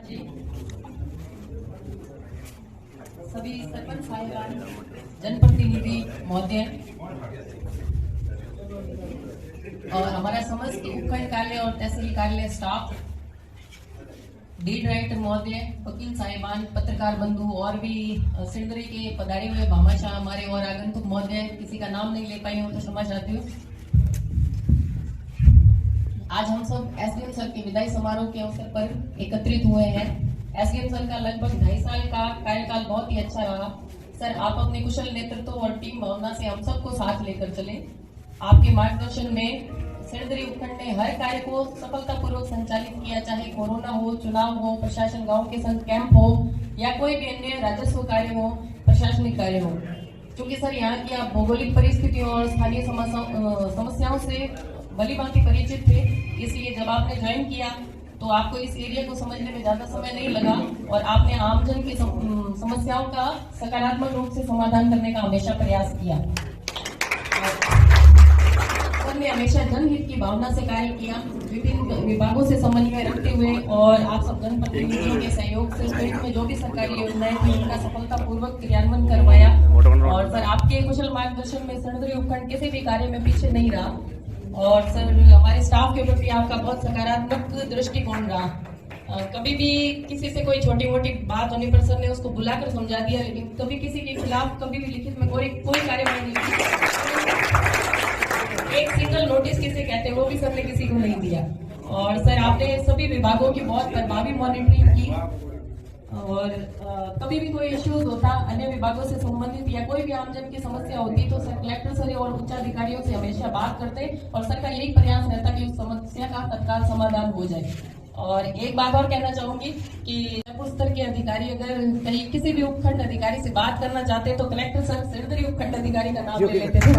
जी, सभी सरपंच साहिबान, जनप्रतिनिधि महोदय और हमारा समस्त उपखंड कार्यालय और तहसील कार्यालय स्टाफ, लीड राइटर महोदय, वकील साहिबान, पत्रकार बंधु और भी सिंदरी के पधारे हुए भामाशाह हमारे और आगंतुक महोदय, किसी का नाम नहीं ले पाई हूँ तो क्षमा चाहती हूँ। आज हम सब एसडीएम सर के विदाई समारोह के अवसर पर एकत्रित हुए हैं। एसडीएम सर का लगभग 2.5 साल का कार्यकाल बहुत ही अच्छा रहा। सर, आप अपने कुशल नेतृत्व और टीम भावना से हम सबको साथ लेकर चले। आपके मार्गदर्शन में सिरदरी उपखंड ने हर कार्य को सफलतापूर्वक संचालित किया, चाहे कोरोना हो, चुनाव हो, प्रशासन गांव के संग कैंप हो या कोई भी अन्य राजस्व कार्य हो, प्रशासनिक कार्य हो। क्योंकि सर यहाँ की आप भौगोलिक परिस्थितियों और स्थानीय समस्याओं से भली भांति परिचित थे, इसलिए जब आपने ज्वाइन किया तो आपको इस एरिया को समझने में ज्यादा समय नहीं लगा और आपने आमजन की समस्याओं का सकारात्मक रूप से समाधान करने का हमेशा प्रयास किया। सर ने हमेशा जनहित की भावना से कार्य किया, विभिन्न विभागों से समन्वय रखते हुए और आप सब जनप्रतिनिधियों के सहयोग से स्टेट में जो भी सरकारी योजनाएं थी उनका सफलतापूर्वक क्रियान्वयन करवाया। और सर, आपके कुशल मार्गदर्शन में सिरदरी उपखंड किसी भी कार्य में पीछे नहीं रहा और सर हमारे स्टाफ के प्रति आपका बहुत सकारात्मक दृष्टिकोण रहा। कभी भी किसी से कोई छोटी मोटी बात होने पर सर ने उसको बुलाकर समझा दिया, लेकिन कभी किसी के खिलाफ कभी भी लिखित में कोई कार्यवाही नहीं की। एक सिंगल नोटिस किसे कहते हैं वो भी सर ने किसी को नहीं दिया। और सर आपने सभी विभागों की बहुत प्रभावी मॉनिटरिंग की और कभी भी कोई इश्यूज होता अन्य विभागों से संबंधित या कोई भी आमजन की समस्या होती तो सर कलेक्टर सर और उच्च अधिकारियों से हमेशा बात करते और सर का यही प्रयास रहता कि उस समस्या का तत्काल समाधान हो जाए। और एक बात और कहना चाहूंगी कि जयपुर स्तर के अधिकारी अगर कहीं किसी भी उपखंड अधिकारी से बात करना चाहते तो कलेक्टर सर सिरदरी उपखंड अधिकारी का नाम ले लेते थे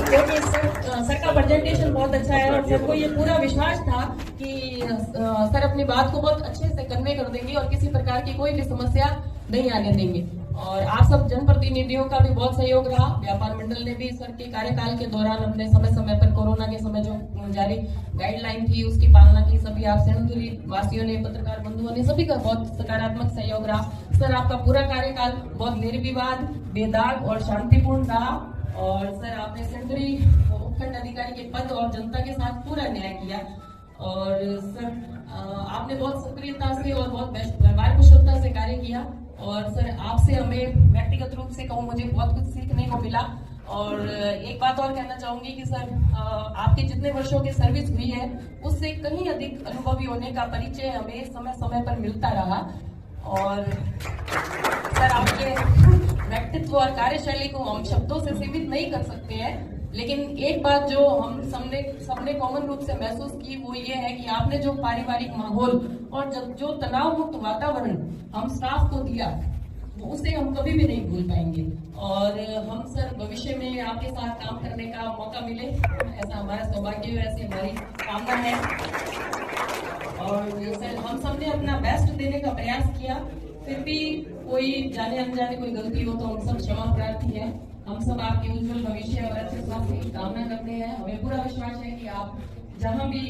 क्योंकि सर का प्रेजेंटेशन बहुत अच्छा है और सबको ये पूरा विश्वास था कि सर अपनी बात को बहुत अच्छे से कन्वे कर देंगे और किसी प्रकार की कोई भी समस्या नहीं आने देंगे। और आप सब जनप्रतिनिधियों का भी बहुत सहयोग रहा। व्यापार मंडल ने भी सर के कार्यकाल के दौरान अपने समय समय पर कोरोना के समय जो जारी गाइडलाइन थी उसकी पालना की। सभी आप सिरदरी वासियों ने, पत्रकार बंधुओं ने, सभी का बहुत सकारात्मक सहयोग रहा। सर आपका पूरा कार्यकाल बहुत निर्विवाद, बेदाग और शांतिपूर्ण रहा और सर आपने सिरदरी उपखंड अधिकारी के पद और जनता के साथ पूरा न्याय किया। और सर आपने बहुत सक्रियता से और बहुत व्यवहार कुशलता से कार्य किया और सर आपसे हमें व्यक्तिगत रूप से कहूँ मुझे बहुत कुछ सीखने को मिला। और एक बात और कहना चाहूंगी कि सर आपके जितने वर्षों की सर्विस हुई है उससे कहीं अधिक अनुभवी होने का परिचय हमें समय समय पर मिलता रहा। और सर आपके व्यक्तित्व और कार्यशैली को हम शब्दों से सीमित नहीं कर सकते हैं, लेकिन एक बात जो हम सबने कॉमन रूप से महसूस की वो ये है कि आपने जो पारिवारिक माहौल और जो तनाव मुक्त वातावरण हम स्टाफ को दिया उसे हम कभी भी नहीं भूल पाएंगे। और हम सर भविष्य में आपके साथ काम करने का मौका मिले ऐसा हमारा सौभाग्य, ऐसी हमारी कामना है। और सर हम सबने अपना बेस्ट देने का प्रयास किया, फिर भी कोई जाने अनजाने कोई गलती हो तो हम सब क्षमा प्रार्थी हैं। हम सब आपके उज्जवल भविष्य और अच्छे स्वास्थ्य की कामना करते हैं। हमें पूरा विश्वास है कि आप जहां भी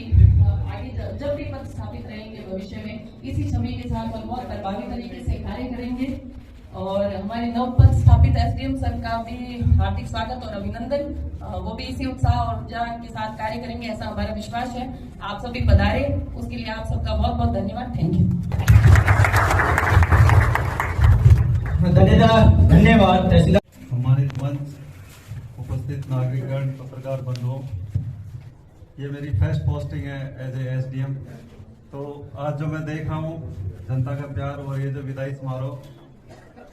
आगे जब भी पद स्थापित रहेंगे भविष्य में इसी छवि के साथ और बहुत प्रभावी तरीके से कार्य करेंगे। और हमारे नव पद स्थापित एसडीएम सर का भी हार्दिक स्वागत और अभिनंदन। वो भी इसी उत्साह और ऊर्जा के साथ कार्य करेंगे ऐसा हमारा विश्वास है। आप सभी पधारे, उसके लिए आप सबका बहुत बहुत धन्यवाद। Thank you. धन्यवाद तहसीलदार। हमारे मंच उपस्थित नागरिकगण, पत्रकार बंधुओं, ये मेरी फर्स्ट पोस्टिंग है एज ए एसडीएम। तो आज जो मैं देख रहा हूँ जनता का प्यार और ये जो विदाई समारोह,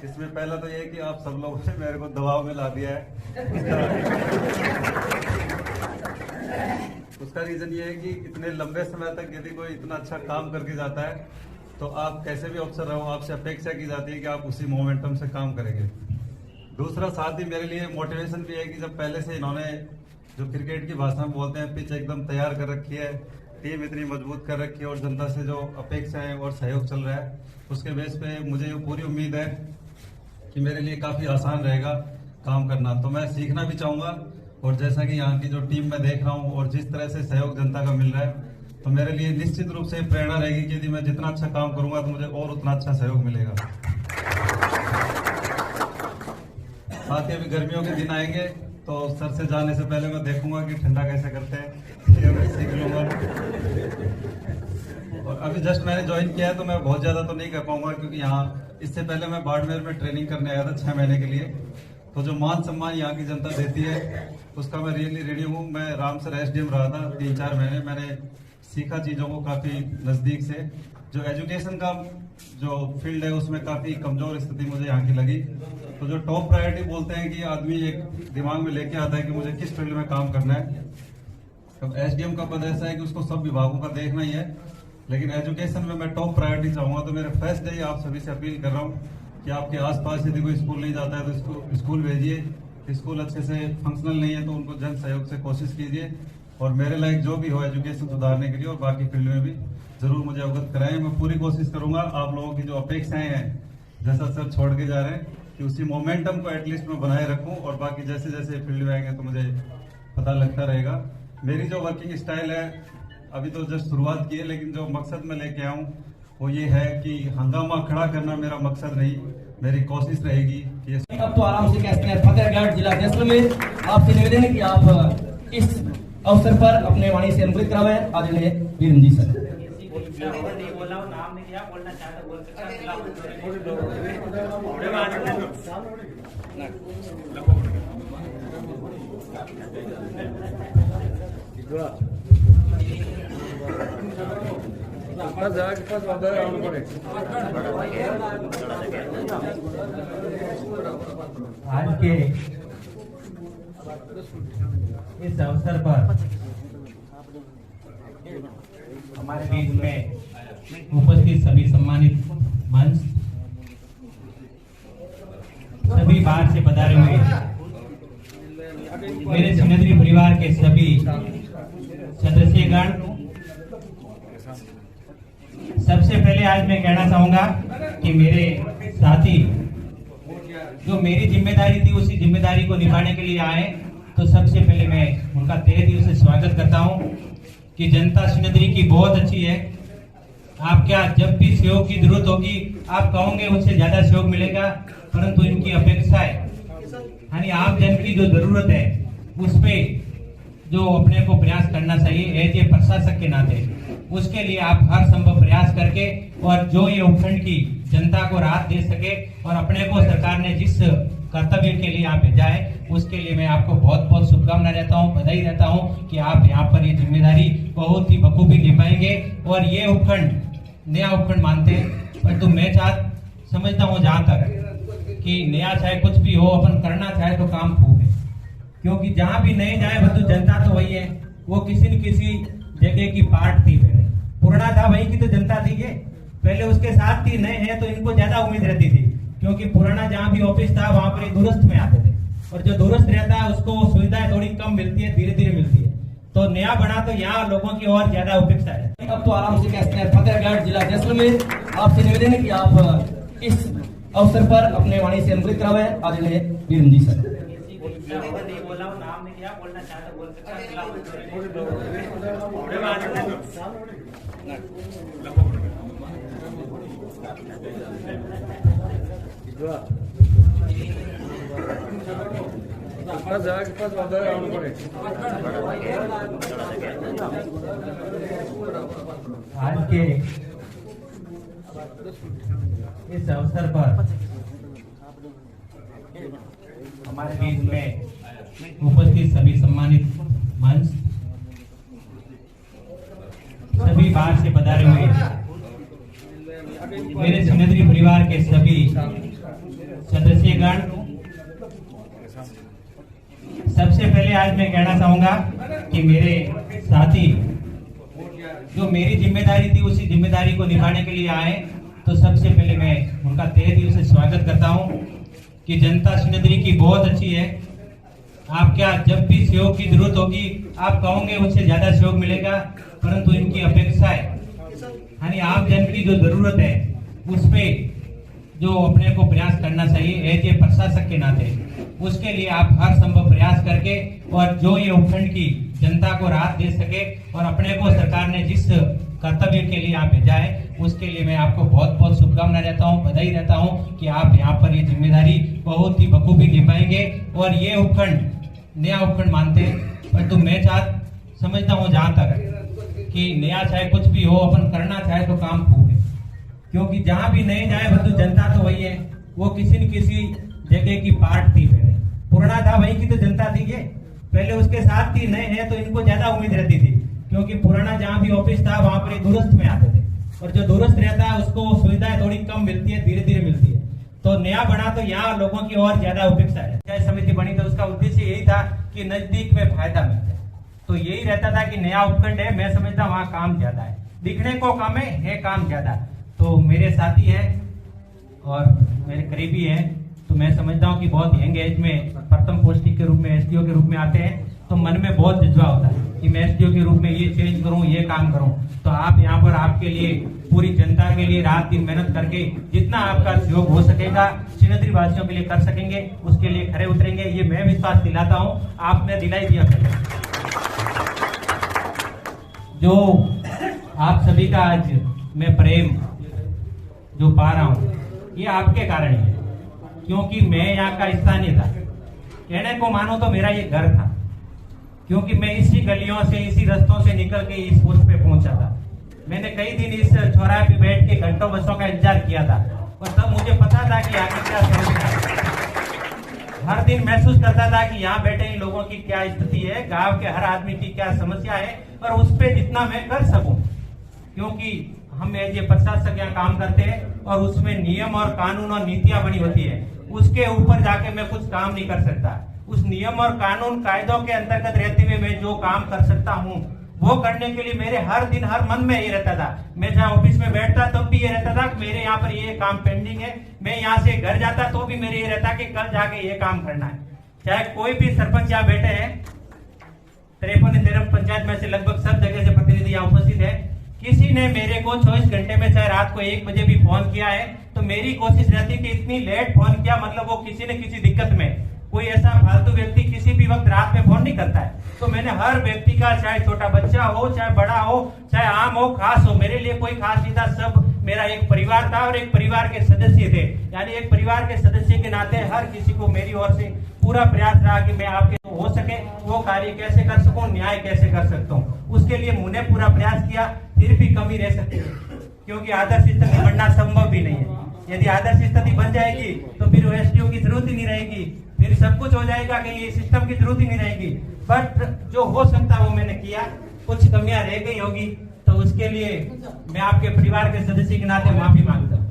इसमें पहला तो ये है कि आप सब लोगों ने मेरे को दबाव में ला दिया है। उसका रीजन ये है कि इतने लंबे समय तक यदि कोई इतना अच्छा काम करके जाता है तो आप कैसे भी अफसर रहो आपसे अपेक्षा की जाती है कि आप उसी मोमेंटम से काम करेंगे। दूसरा साथ ही मेरे लिए मोटिवेशन भी है कि जब पहले से इन्होंने जो क्रिकेट की भाषा में बोलते हैं पिच एकदम तैयार कर रखी है, टीम इतनी मजबूत कर रखी है और जनता से जो अपेक्षाएं और सहयोग चल रहा है उसके बेस पे मुझे ये पूरी उम्मीद है कि मेरे लिए काफी आसान रहेगा काम करना। तो मैं सीखना भी चाहूंगा और जैसा कि यहाँ की जो टीम मैं देख रहा हूँ और जिस तरह से सहयोग जनता का मिल रहा है तो मेरे लिए निश्चित रूप से प्रेरणा रहेगी कि यदि मैं जितना अच्छा काम करूंगा तो मुझे और उतना अच्छा सहयोग मिलेगा। साथ ही अभी गर्मियों के दिन आएंगे तो सर से जाने से पहले मैं देखूंगा कि ठंडा कैसे करते हैं, ये मैं सीख लूंगा। और अभी जस्ट मैंने ज्वाइन किया है तो मैं बहुत ज्यादा तो नहीं कर पाऊंगा, क्योंकि यहाँ इससे पहले मैं बाड़मेर में ट्रेनिंग करने आया था 6 महीने के लिए। तो जो मान सम्मान यहाँ की जनता देती है उसका मैं रियली रेडी हूँ। मैं रामसर एसडीएम रहा था 3-4 महीने, मैंने सीखा चीजों को काफी नजदीक से। जो एजुकेशन का जो फील्ड है उसमें काफी कमजोर स्थिति मुझे यहाँ की लगी। तो जो टॉप प्रायोरिटी बोलते हैं कि आदमी एक दिमाग में लेके आता है कि मुझे किस फील्ड में काम करना है, तो एसडीएम का पद ऐसा है कि उसको सब विभागों का देखना ही है, लेकिन एजुकेशन में मैं टॉप प्रायोरिटी चाहूंगा। तो मेरे फर्स्ट डे आप सभी से अपील कर रहा हूँ कि आपके आसपास यदि कोई स्कूल नहीं जाता है तो स्कूल भेजिए। स्कूल अच्छे से फंक्शनल नहीं है तो उनको जन सहयोग से कोशिश कीजिए, और मेरे लायक जो भी हो एजुकेशन सुधारने के लिए और बाकी फील्ड में भी जरूर मुझे अवगत कराएं। मैं पूरी कोशिश करूंगा आप लोगों की जो अपेक्षाएं हैं जैसा सर छोड़ के जा रहे हैं कि उसी मोमेंटम को एटलीस्ट मैं बनाए रखूं, और बाकी जैसे जैसे फील्ड में आएंगे तो मुझे पता लगता रहेगा। मेरी जो वर्किंग स्टाइल है अभी तो जस्ट शुरुआत की है, लेकिन जो मकसद मैं लेके आऊं वो ये है कि हंगामा खड़ा करना मेरा मकसद नहीं, मेरी कोशिश रहेगी कि अब तो आराम से कहते हैं फतेहगढ़ जिला जैसलमेर। आपसे निवेदन है कि आप इस अवसर पर अपने वाणी से अनुग्रहित करावें। आदरणीय वीरम जी सर। आज के इस अवसर पर हमारे बीच में उपस्थित सभी सम्मानित मंच, सभी बाहर से पधारे हुए मेरे सिनेद्री परिवार के सभी सदस्यगण, सबसे पहले आज मैं कहना चाहूंगा कि मेरे साथी जो मेरी जिम्मेदारी थी उसी जिम्मेदारी को निभाने के लिए आए, तो सबसे पहले मैं उनका तहे दिल से स्वागत करता हूं कि जनता सिनेद्री की बहुत अच्छी है। आप क्या जब भी सहयोग की जरूरत होगी आप कहोगे उनसे ज्यादा सहयोग मिलेगा, परंतु इनकी अपेक्षा है यानी आप जन की जो जरूरत है उस पे जो अपने को प्रयास करना चाहिए एज ए प्रशासक के नाते, उसके लिए आप हर संभव प्रयास करके और जो ये उपखंड की जनता को राहत दे सके और अपने को सरकार ने जिस कर्तव्य के लिए आप भेजा है उसके लिए मैं आपको बहुत बहुत शुभकामनाएं देता हूं, बधाई देता हूं कि आप यहाँ पर ये जिम्मेदारी बहुत ही बखूबी निभाएंगे। और ये उपखंड नया उपखंड मानते हैं, परंतु मैं समझता हूँ जहाँ तक कि नया चाहे कुछ भी हो, अपन करना चाहे तो काम खूब है, क्योंकि जहाँ भी नए जाए बंधु जनता तो वही है, वो किसी न किसी जगह की पार्ट थी। पहले पुराना था वही की तो जनता थी, ये पहले उसके साथ थी। नए हैं तो इनको ज्यादा उम्मीद रहती थी, क्योंकि पुराना जहाँ भी ऑफिस था वहां पर दूरस्थ में आते थे, और जो दूरस्थ रहता है उसको सुविधाएं थोड़ी कम मिलती है, धीरे धीरे मिलती है। तो नया बना तो यहाँ लोगों की और ज्यादा अपेक्षा है। अब तो आराम से कहते हैं फतेहगढ़ जिला जैसलमेर। आपसे निवेदन है कि आप इस अवसर पर अपने वाणी से अनुग्रहित करावें। आदरणीय वीरम जी सर। आज के इस अवसर पर हमारे बीच में उपस्थित सभी सम्मानित मंच, सभी बाहर से पधारे हुए मेरे सिनेद्री परिवार के सभी सदस्यगण, सबसे पहले आज मैं कहना चाहूंगा कि मेरे साथी जो मेरी जिम्मेदारी थी उसी जिम्मेदारी को निभाने के लिए आए, तो सबसे पहले मैं उनका तहे दिल से स्वागत करता हूं कि जनता सिनेद्री की बहुत अच्छी है। आप क्या जब भी सहयोग की जरूरत होगी आप कहोगे उनसे ज्यादा सहयोग मिलेगा, परंतु इनकी अपेक्षा है यानी आप जन की जो जरूरत है उस पे जो अपने को प्रयास करना चाहिए एज ए प्रशासक के नाते, उसके लिए आप हर संभव प्रयास करके और जो ये उपखंड की जनता को राहत दे सके और अपने को सरकार ने जिस कर्तव्य के लिए आप भेजा है उसके लिए मैं आपको बहुत बहुत शुभकामनाएं देता हूं, बधाई देता हूं कि आप यहाँ पर ये जिम्मेदारी बहुत ही बखूबी निभाएंगे। और ये उपखंड नया उपखंड मानते हैं, परंतु मैं समझता हूँ जहां तक कि नया चाहे कुछ भी हो, अपन करना चाहे तो काम खूब है, क्योंकि जहां भी नए जाए परंतु जनता तो वही है, वो किसी न किसी जगह की पार्ट थी। पहले पुराना था वही की तो जनता थी, ये पहले उसके साथ थी। नए हैं तो इनको ज्यादा उम्मीद रहती थी, क्योंकि पुराना जहां भी ऑफिस था वहां पर दूरस्थ में आते थे, और जो दूरस्थ रहता है उसको सुविधाएं थोड़ी कम मिलती है, धीरे धीरे मिलती है। तो नया बना तो यहाँ लोगों की और ज्यादा अपेक्षा है। पंचायत समिति बनी तो उसका उद्देश्य यही था कि नजदीक में फायदा मिलता है, तो यही रहता था कि नया उपखंड है, मैं समझता वहाँ काम ज्यादा है, दिखने को कम है काम ज्यादा। तो मेरे साथी है और मेरे करीबी हैं, तो मैं समझता हूँ कि बहुत यंग एज में प्रथम पोस्टिंग के रूप में एसडीओ के रूप में आते हैं, तो मन में बहुत जज्बा होता है कि मैं एसडीओ के रूप में ये चेंज करूं, ये काम करूं। तो आप यहाँ पर आपके लिए, पूरी जनता के लिए रात दिन मेहनत करके जितना आपका सहयोग हो सकेगा श्रीनगरी वासियों के लिए कर सकेंगे, उसके लिए खरे उतरेंगे, ये मैं विश्वास दिलाता हूँ। आपने दिलाई दिया पहले, जो आप सभी का आज मैं प्रेम जो पा रहा हूँ ये आपके कारण ही है, क्योंकि मैं यहाँ का स्थानीय था। कहने को मानो तो मेरा ये घर था, क्योंकि मैं इसी गलियों से, इसी रास्तों से निकल के इस पोस्ट पे पहुंचा था। मैंने कई दिन इस चौराहे पे बैठ के घंटों बसों का इंतजार किया था, और तब मुझे पता था कि आगे क्या समस्या है। हर दिन महसूस करता था कि यहाँ बैठे इन लोगों की क्या स्थिति है, गांव के हर आदमी की क्या समस्या है, और उस पर जितना मैं कर सकूं, क्योंकि हम ये प्रशासक यहाँ काम करते हैं और उसमें नियम और कानून और नीतियां बनी होती है, उसके ऊपर जाके मैं कुछ काम नहीं कर सकता। उस नियम और कानून कायदों के अंतर्गत रहते हुए मैं जो काम कर सकता हूँ वो करने के लिए मेरे हर दिन हर मन में ये रहता था। मैं जहाँ ऑफिस में बैठता तब भी ये रहता था कि मेरे यहाँ पर ये काम पेंडिंग है। मैं यहाँ से घर जाता तो भी मेरे ये रहता कि कल जाके ये काम करना है। चाहे कोई भी सरपंच यहाँ बैठे हैं, 53 पंचायत में से लगभग सब जगह से प्रतिनिधि यहाँ उपस्थित है, किसी ने मेरे को 24 घंटे में चाहे रात को 1 बजे भी फोन किया है, तो मेरी कोशिश रहती कि इतनी लेट फोन किया मतलब वो किसी न किसी दिक्कत में। कोई ऐसा फालतू व्यक्ति किसी भी वक्त रात में फोन नहीं करता है। तो मैंने हर व्यक्ति का, चाहे छोटा बच्चा हो, चाहे बड़ा हो, चाहे आम हो, खास हो, मेरे लिए कोई खास नहीं था। सब मेरा एक परिवार था और एक परिवार के सदस्य थे, यानी एक परिवार के सदस्य के नाते हर किसी को मेरी ओर से पूरा प्रयास रहा कि मैं आपके हो सके वो कार्य कैसे कर सकूं, न्याय कैसे कर सकता हूं, उसके लिए मैंने पूरा प्रयास किया। फिर भी कमी रह सकती है, क्योंकि आदर्श स्थिति बनना संभव भी नहीं है। यदि आदर्श स्थिति बन जाएगी तो फिर एसडीओ की जरूरत ही नहीं रहेगी, फिर सब कुछ हो जाएगा कि ये सिस्टम की जरूरत ही नहीं रहेगी। बट जो हो सकता वो मैंने किया, कुछ कमियां रह गई होगी तो उसके लिए मैं आपके परिवार के सदस्य के नाते माफी मांगता हूँ।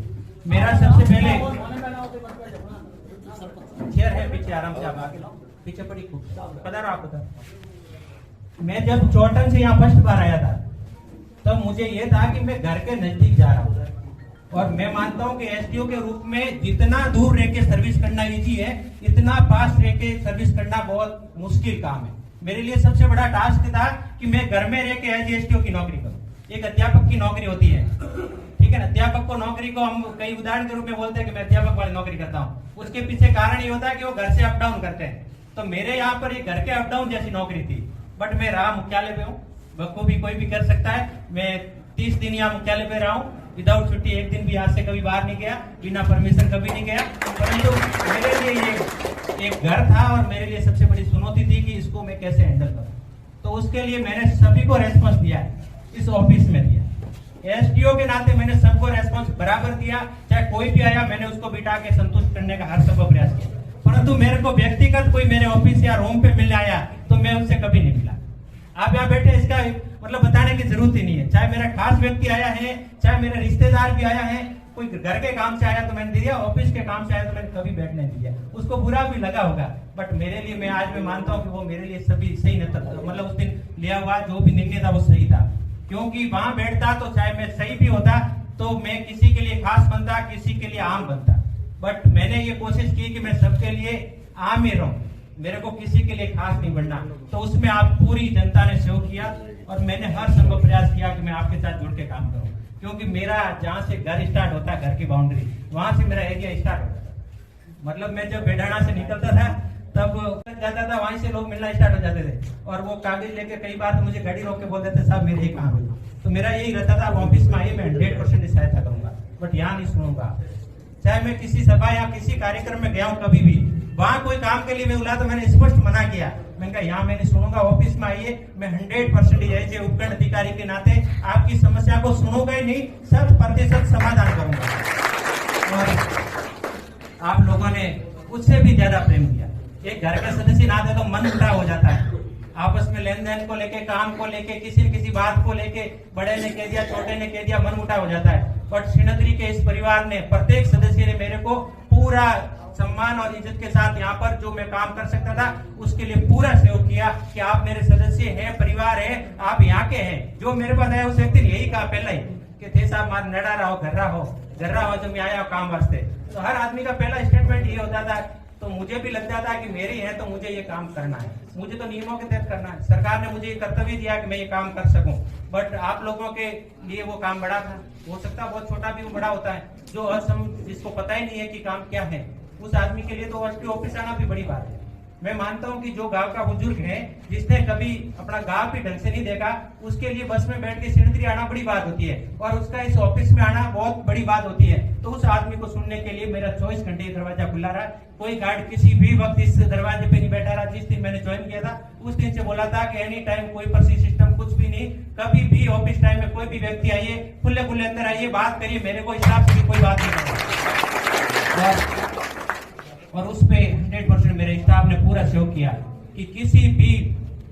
मेरा सबसे पहले चेयर है पीछे, आराम से आप आगे पीछे पड़ी पधारो आप पधारो। मैं जब चौटन से यहाँ फर्स्ट बार आया था तब मुझे ये था कि मैं घर के नजदीक जा रहा हूँ, और मैं मानता हूँ कि एसडीओ के रूप में जितना दूर रह के सर्विस करना इजी है, इतना पास रह के सर्विस करना बहुत मुश्किल काम है। मेरे लिए सबसे बड़ा टास्क था कि मैं घर में रह के एज एसडीओ की नौकरी करूँ। एक अध्यापक की नौकरी होती है, ठीक है ना, अध्यापक को नौकरी को हम कई उदाहरण के रूप में बोलते हैं कि मैं अध्यापक वाली नौकरी करता हूँ। उसके पीछे कारण ये होता है कि वो घर से अप डाउन करते हैं। तो मेरे यहाँ पर ये घर के अप डाउन जैसी नौकरी थी, बट मैं रहा मुख्यालय पे हूँ, बखूबी कोई भी कर सकता है। मैं 30 दिन यहाँ मुख्यालय पे रहा हूँ विदाउट छुट्टी, एक दिन भी आज से कभी बाहर नहीं गया, बिना परमिशन कभी नहीं गया। परंतु मेरे लिए ये एक घर था और मेरे लिए सबसे बड़ी चुनौती थी कि इसको मैं कैसे हैंडल करूं। तो उसके लिए मैंने सभी को रेस्पॉन्स दिया है, इस ऑफिस में दिया। एसडीओ के नाते मैंने सबको रेस्पॉन्स बराबर दिया, चाहे कोई भी आया मैंने उसको बिठा के संतुष्ट करने का हर संभव प्रयास किया। परंतु मेरे को व्यक्तिगत कोई मेरे ऑफिस या रूम पे मिलने आया तो मैं उससे कभी नहीं मिला। आप यहाँ बैठे, इसका मतलब बताने की जरूरत ही नहीं है। चाहे मेरा खास व्यक्ति आया है, चाहे मेरा रिश्तेदार भी आया है, कोई घर के काम से आया तो मैंने दिया, ऑफिस के काम से आया तो मैंने कभी बैठने नहीं दिया। उसको बुरा भी लगा होगा, बट मेरे लिए मैं आज में मानता हूँ कि वो मेरे लिए सभी सही न था। मतलब उस दिन लिया हुआ जो भी निर्णय था वो सही था, क्योंकि वहां बैठता तो चाहे मैं सही भी होता तो मैं किसी के लिए खास बनता, किसी के लिए आम बनता। बट मैंने ये कोशिश की कि मैं सबके लिए आम ही रहूं, मेरे को किसी के लिए खास नहीं बनना। तो उसमें आप पूरी जनता ने सहयोग किया और मैंने हर संभव प्रयास किया कि मैं आपके साथ जुड़ के काम करूं, क्योंकि मेरा जहां से घर स्टार्ट होता है, घर की बाउंड्री, वहां से मेरा एरिया स्टार्ट होता था। मतलब मैं जब बेडाना से निकलता था तब जाता था, वहीं से लोग मिलना स्टार्ट हो जाते थे और वो कागज लेके कई बार तो मुझे गाड़ी रोक के बोल देते साहब मेरे ये काम है। तो मेरा यही रहता था, ऑफिस में आइए मैं 100% सहायता करूंगा, बट यहाँ नहीं सुनूंगा। चाहे मैं किसी सभा या किसी कार्यक्रम में गया हूँ कभी भी, वहां कोई काम के लिए मैं बुला तो मैंने स्पष्ट मना किया, मैंने कहा यहाँ मैं नहीं सुनूंगा, ऑफिस में आइए मैं 100% उपखंड अधिकारी के नाते आपकी समस्या को सुनूंगा ही नहीं, 100% समाधान करूंगा। और आप लोगों ने उससे भी ज्यादा प्रेम किया। एक घर के सदस्य नाते तो मन उल्टा हो जाता है, आपस में लेन देन को लेके, काम को लेके, किसी न किसी बात को लेके, बड़े ने कह दिया, छोटे ने कह दिया, मन उल्टा हो जाता है। बट श्रीनगरी के इस परिवार ने, प्रत्येक सदस्य ने मेरे को पूरा सम्मान और इज्जत के साथ यहाँ पर जो मैं काम कर सकता था उसके लिए पूरा सहयोग किया कि आप मेरे सदस्य हैं, परिवार है, आप यहाँ के हैं। जो मेरे पास आया उस व्यक्ति ने यही कहा पहले ही कि थे साहब मार नडा रहो, घर रहो जो मैं आया काम वास्ते। तो हर आदमी का पहला स्टेटमेंट ये होता था। तो मुझे भी लगता था कि मेरे हैं तो मुझे ये काम करना है, मुझे तो नियमों के तहत करना है। सरकार ने मुझे ये कर्तव्य दिया कि मैं ये काम कर सकूं, बट आप लोगों के लिए वो काम बड़ा था। हो सकता है बहुत छोटा भी वो बड़ा होता है, जो जिसको पता ही नहीं है कि काम क्या है, उस आदमी के लिए तो एसडीओ ऑफिस आना भी बड़ी बात है। मैं मानता हूं कि जो गांव का बुजुर्ग है, जिसने कभी अपना गांव भी ढंग से नहीं देखा, उसके लिए बस में बैठ के श्रीनगरी आना बड़ी बात होती है और उसका इस ऑफिस में आना बहुत बड़ी बात होती है। तो उस आदमी को सुनने के लिए मेरा 24 घंटे दरवाजा खुला रहा। कोई गार्ड किसी भी वक्त इस दरवाजे पे नहीं बैठा रहा। जिस दिन मैंने ज्वाइन किया था उस दिन से बोला था कि एनी टाइम, कोई पर्ची सिस्टम कुछ भी नहीं, कभी भी ऑफिस टाइम में कोई भी व्यक्ति आइए, खुले खुले अंदर आइए, बात करिए, मेरे को स्टाफ से कोई बात नहीं करना। और उस पे 100% मेरे स्टाफ ने पूरा सहयोग किया कि किसी भी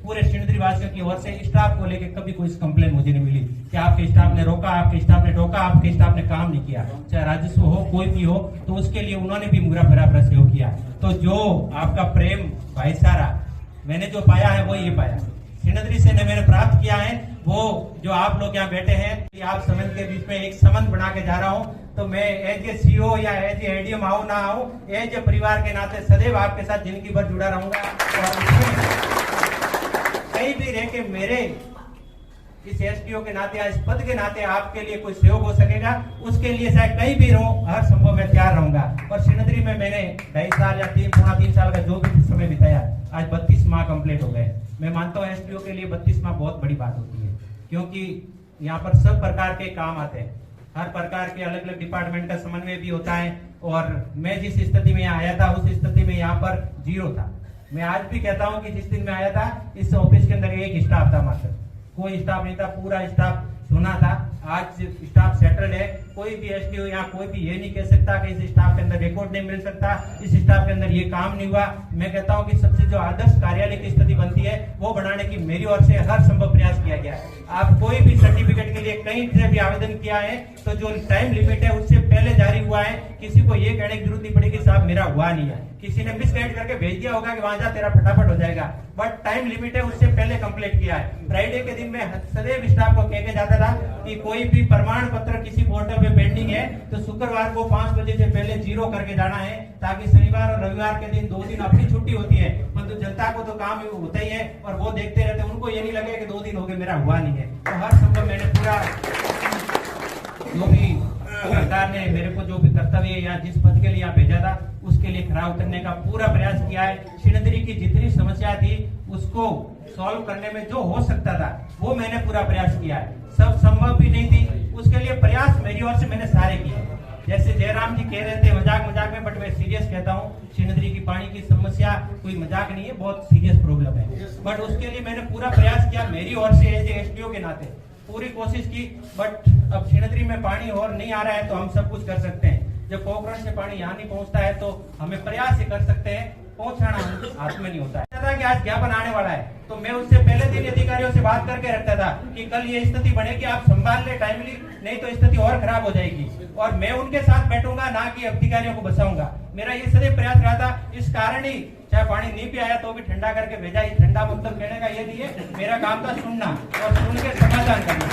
पूरे श्रीनगरी वासियों की ओर से स्टाफ को लेकर कभी कोई कंप्लेन मुझे नहीं मिली कि आपके स्टाफ ने रोका, आपके स्टाफ ने टोका, आपके स्टाफ ने काम नहीं किया। चाहे राजस्व हो, कोई भी हो, तो उसके लिए उन्होंने भी पूरा बराबर सहयोग किया। तो जो आपका प्रेम, भाईचारा मैंने जो पाया है वो ये पाया श्रीनगरी से ने मैंने प्राप्त किया है। वो जो आप लोग यहाँ बैठे हैं, आप संबंध के बीच में एक संबंध बना के जा रहा हूँ। तो मैं एज ए सीओ या एज ए एडीएम आऊं ना आऊं, एज ए परिवार के नाते सदैव आपके साथ जिंदगी भर जुड़ा रहूंगा। और कहीं भी रह के मेरे इस एसडीओ के नाते, इस पद के नाते आपके लिए कोई सहयोग हो सकेगा, उसके लिए चाहे कहीं भी रहूं, हर संभव मैं तैयार रहूंगा। और श्रीनगरी में मैंने 2.5 साल या 3 साल का जो भी समय बिताया, आज 32 माह कंप्लीट हो गए। मैं मानता हूँ एसडीओ के लिए 32 माह बहुत बड़ी बात होती है, क्योंकि यहाँ पर सब प्रकार के काम आते हैं, हर प्रकार के अलग अलग डिपार्टमेंट का समन्वय भी होता है। और मैं जिस स्थिति में यहाँ आया था उस स्थिति में यहाँ पर 0 था। मैं आज भी कहता हूँ कि जिस दिन मैं आया था इस ऑफिस के अंदर एक स्टाफ था, मात्र कोई स्टाफ नहीं था, पूरा स्टाफ सुना था। आज स्टाफ सेटल्ड है, कोई भी एसडीओ यहाँ कोई भी ये नहीं कह सकता कि इस स्टाफ के अंदर रिकॉर्ड नहीं मिल सकता, इस स्टाफ के अंदर ये काम नहीं हुआ। मैं कहता हूँ कि सबसे जो आदर्श कार्यालय की स्थिति बनती है वो बनाने की मेरी ओर से हर संभव प्रयास किया गया है। आप कोई भी सर्टिफिकेट के लिए कहीं से भी आवेदन किया है तो जो टाइम लिमिट है उससे पहले जारी हुआ है। किसी को ये कहने की जरूरत नहीं पड़ेगी साहब मेरा हुआ नहीं है, किसी ने मिसगाइड करके भेज दिया होगा कि वहां जा तेरा फटाफट हो जाएगा, बट टाइम लिमिट है, उससे पहले कंप्लीट किया है। फ्राइडे के दिन में सदैव स्टाफ को कह के जाता था कि कोई भी प्रमाण पत्र किसी पोर्टल पे पेंडिंग है तो शुक्रवार को 5 बजे से पहले 0 करके जाना है, ताकि शनिवार और रविवार के दिन 2 दिन अपनी छुट्टी होती है, परंतु जनता को तो काम होता ही है और वो देखते रहते, उनको ये नहीं लगे कि 2 दिन हो गए मेरा हुआ नहीं है। तो हर संभव मैंने पूरा जो भी सरकार ने मेरे को जो भी कर्तव्य या जिस पद के लिए यहाँ भेजा था उसके लिए खरा उतरने का पूरा प्रयास किया है। श्रीनगरी की जितनी समस्या थी उसको सॉल्व करने में जो हो सकता था वो मैंने पूरा प्रयास किया है। सब संभव भी नहीं थी, उसके लिए प्रयास मेरी ओर से मैंने सारे किए। जैसे जयराम जी कह रहे थे मजाक में, बट मैं सीरियस कहता हूँ, श्रीनगरी की पानी की समस्या कोई मजाक नहीं है, बहुत सीरियस प्रॉब्लम है। बट उसके लिए मैंने पूरा प्रयास किया मेरी ओर से एज एसडीओ के नाते पूरी कोशिश की। बट अब श्रीनगरी में पानी और नहीं आ रहा है तो हम सब कुछ कर सकते हैं। जब पोखरण से पानी यहाँ नहीं पहुँचता है तो हमें प्रयास ही कर सकते हैं, पहुँचाना हाथ में नहीं होता है। कि आज ज्ञापन आने वाला है तो मैं उससे पहले दिन अधिकारियों से बात करके रखता था कि कल ये स्थिति बनेगी, आप संभाल ले टाइमली, नहीं तो स्थिति और खराब हो जाएगी। और मैं उनके साथ बैठूंगा, ना कि अधिकारियों को बचाऊंगा। मेरा ये सदैव प्रयास रहा था। इस कारण ही चाहे पानी नहीं भी आया तो भी ठंडा करके भेजा। ठंडा मतलब कहने का ये नहीं है, मेरा काम था सुनना और सुन के समाधान करना,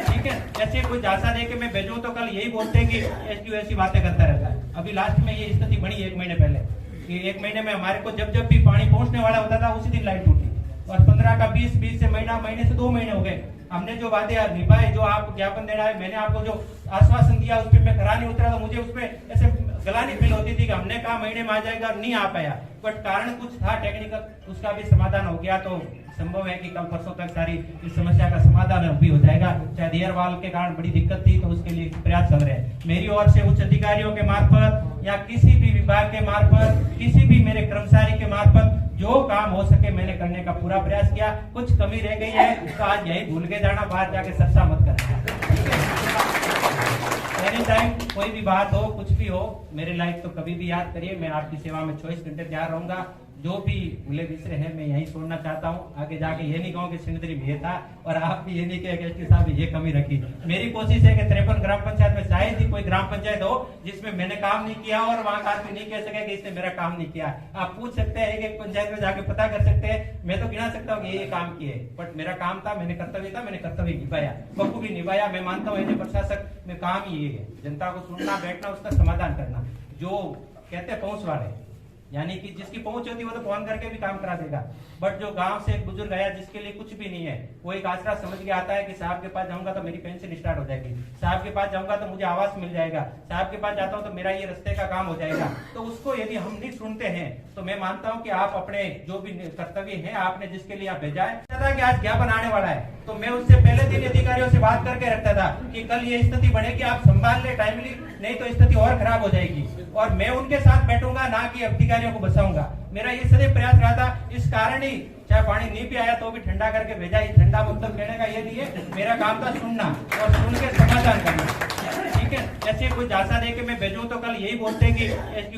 ठीक है। जैसे कोई झांसा दे के मैं भेजूं तो कल यही बोलते हैं कि एसडीओ ऐसी बातें करता रहता है। अभी लास्ट में ये स्थिति बनी 1 महीने पहले कि 1 महीने में हमारे को जब भी पानी पहुंचने वाला होता था उसी दिन लाइट टूटी और 15 का 20 से महीने से 2 महीने हो गए। हमने जो वादे निभाए, जो आप ज्ञापन दे रहा है, मैंने आपको जो आश्वासन दिया उस पर मैं खरा नहीं उतरा तो मुझे उस पर ऐसे गलानी फील होती थी कि हमने कहा महीने में आ जाएगा और नहीं आ पाया, बट कारण कुछ था टेक्निकल, उसका भी समाधान हो गया। तो संभव है कि कल परसों तक सारी इस समस्या का समाधान भी हो जाएगा। शायद एयर वाल के कारण बड़ी दिक्कत थी, तो उसके लिए प्रयास चल रहे हैं। मेरी ओर से उच्च अधिकारियों के मार्फत या किसी भी विभाग के मार्फत, किसी भी मेरे कर्मचारी के मार्फत जो काम हो सके मैंने करने का पूरा प्रयास किया। कुछ कमी रह गई है तो आज यही भूल के जाना, बाहर जाके चर्चा मत करना। एनी टाइम कोई भी बात हो, कुछ भी हो, मेरे लाइफ तो कभी भी याद करिए। मैं आपकी सेवा में 24 घंटे तैयार रहूंगा। जो भी भूले बिसरे हैं मैं यही छोड़ना चाहता हूँ। आगे जाके ये नहीं कहूँ कि सिंगदरी में ये था और आप भी ये नहीं कहे कि साहब ये कमी रखी। मेरी कोशिश है कि 53 ग्राम पंचायत में शायद ही कोई ग्राम पंचायत हो जिसमें मैंने काम नहीं किया और वहां का आदमी नहीं कह सके कि इसने मेरा काम नहीं किया। आप पूछ सकते हैं, एक पंचायत में जाके पता कर सकते हैं। मैं तो गिना सकता हूँ ये काम किए, बट मेरा काम था, मैंने कर्तव्य था, मैंने कर्तव्य निभाया, बखूबी निभाया। मैं मानता हूँ प्रशासक में काम ही ये है, जनता को सुनना, बैठना, उसका समाधान करना। जो कहते हैं पहुंच वाले, यानी कि जिसकी पहुंच होती है वो तो फोन करके भी काम करा देगा, बट जो गांव से एक बुजुर्ग आया जिसके लिए कुछ भी नहीं है, वो एक आसरा समझ के आता है कि साहब के पास जाऊंगा तो मेरी पेंशन स्टार्ट हो जाएगी, साहब के पास जाऊंगा तो मुझे आवास मिल जाएगा, साहब के पास जाता हूं तो मेरा ये रास्ते का काम हो जाएगा। तो उसको यदि हम नहीं सुनते हैं तो मैं मानता हूं कि आप अपने जो भी कर्तव्य है, आपने जिसके लिए आप भेजा है कि आज क्या बनाने वाला है, तो मैं उससे पहले दिन अधिकारियों से बात करके रखता था कि कल ये स्थिति बने कि आप संभाल ले टाइमली, नहीं तो स्थिति और खराब हो जाएगी। और मैं उनके साथ बैठूंगा, ना कि अधिकारियों को बचाऊंगा। मेरा ये सदैव प्रयास रहा था। इस कारण ही चाहे पानी नहीं भी आया तो भी ठंडा करके भेजा। ठंडा मतलब कहने का ये नहीं है, मेरा काम था सुनना और सुन के समाधान करना, ठीक है। जैसे कोई झांसा दे के मैं भेजूं तो कल यही बोलते कि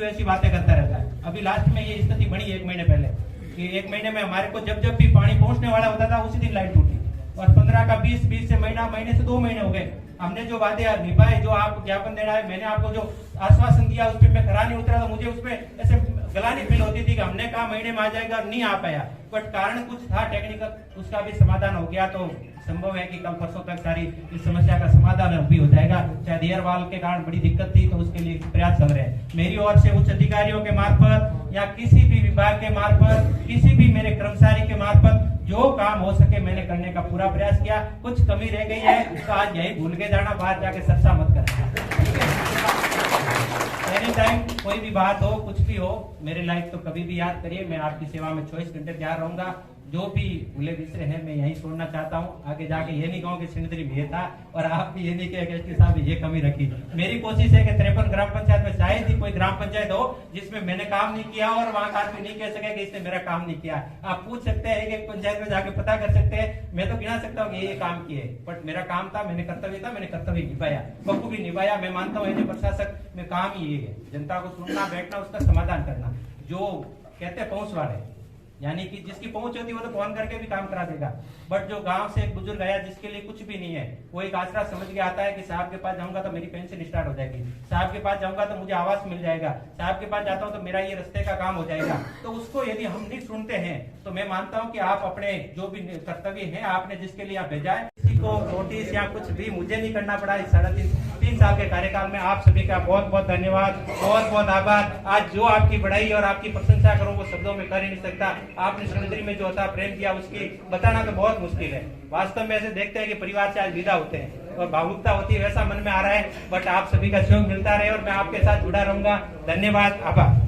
ऐसी बातें करता रहता है। अभी लास्ट में ये स्थिति बनी 1 महीने पहले कि 1 महीने में हमारे को जब जब भी पानी पहुंचने वाला होता था उसी दिन लाइट टूटी, और 15 का 20 से महीने से 2 महीने हो गए। हमने जो वादे निभाए, जो आप ज्ञापन देना है, मैंने आपको जो आश्वासन दिया उस पर मैं खरा नहीं उतरा, तो मुझे उसमें ऐसे गलानी फील होती थी कि हमने कहा महीने में आ जाएगा और नहीं आ पाया, बट कारण कुछ था टेक्निकल, उसका भी समाधान हो गया। तो संभव है कि कल परसों तक सारी इस समस्या का समाधान भी हो जाएगा। शायद एयर वाल के कारण बड़ी दिक्कत थी, तो उसके लिए प्रयास चल रहे हैं। मेरी ओर से उच्च अधिकारियों के मार्फत या किसी भी विभाग के मार्फत, किसी भी मेरे कर्मचारी के मार्फत जो काम हो सके मैंने करने का पूरा प्रयास किया। कुछ कमी रह गई है तो आज यही भूल के जाना, बाहर जाके चर्चा मत करना। एनी टाइम कोई भी बात हो, कुछ भी हो, मेरे लाइफ तो कभी भी याद करिए। मैं आपकी सेवा में 24 घंटे तैयार रहूंगा। जो भी भूले बिसरे हैं मैं यही छोड़ना चाहता हूँ। आगे जाके ये नहीं कहूँ कि सिंगदरी में ये था और आप भी ये नहीं कहे कि साहब ये कमी रखी। मेरी कोशिश है कि 53 ग्राम पंचायत में शायद ही कोई ग्राम पंचायत हो जिसमें मैंने काम नहीं किया और वहां का आदमी नहीं कह सके कि इसने मेरा काम नहीं किया। आप पूछ सकते हैं, एक पंचायत में जाके पता कर सकते हैं। मैं तो गिना सकता हूँ ये काम किए, बट मेरा काम था, मैंने कर्तव्य था, मैंने कर्तव्य निभाया, बखूबी निभाया। मैं मानता हूँ प्रशासक में काम ही ये है, जनता को सुनना, बैठना, उसका समाधान करना। जो कहते हैं पहुंच वाले, यानी कि जिसकी पहुंच होती है वो तो फोन करके भी काम करा देगा, बट जो गांव से एक बुजुर्ग आया जिसके लिए कुछ भी नहीं है, वो एक आसरा समझ के आता है कि साहब के पास जाऊंगा तो मेरी पेंशन स्टार्ट हो जाएगी, साहब के पास जाऊंगा तो मुझे आवास मिल जाएगा, साहब के पास जाता हूं तो मेरा ये रास्ते का काम हो जाएगा। तो उसको यदि हम नहीं सुनते हैं तो मैं मानता हूं कि आप अपने जो भी कर्तव्य है, आपने जिसके लिए आप भेजा है, किसी को नोटिस या कुछ भी मुझे नहीं करना पड़ा। इस 3.5 साल के कार्यकाल में आप सभी का बहुत बहुत धन्यवाद, बहुत बहुत आभार। आज जो आपकी बढ़ाई और आपकी प्रशंसा करूं वो शब्दों में कर ही नहीं सकता। आपने सिंगदरी में जो होता प्रेम किया उसकी बताना तो बहुत मुश्किल है। वास्तव में ऐसे देखते हैं कि परिवार से आज विदा होते हैं और भावुकता होती है, वैसा मन में आ रहा है, बट आप सभी का सहयोग मिलता रहे और मैं आपके साथ जुड़ा रहूंगा। धन्यवाद, आभार।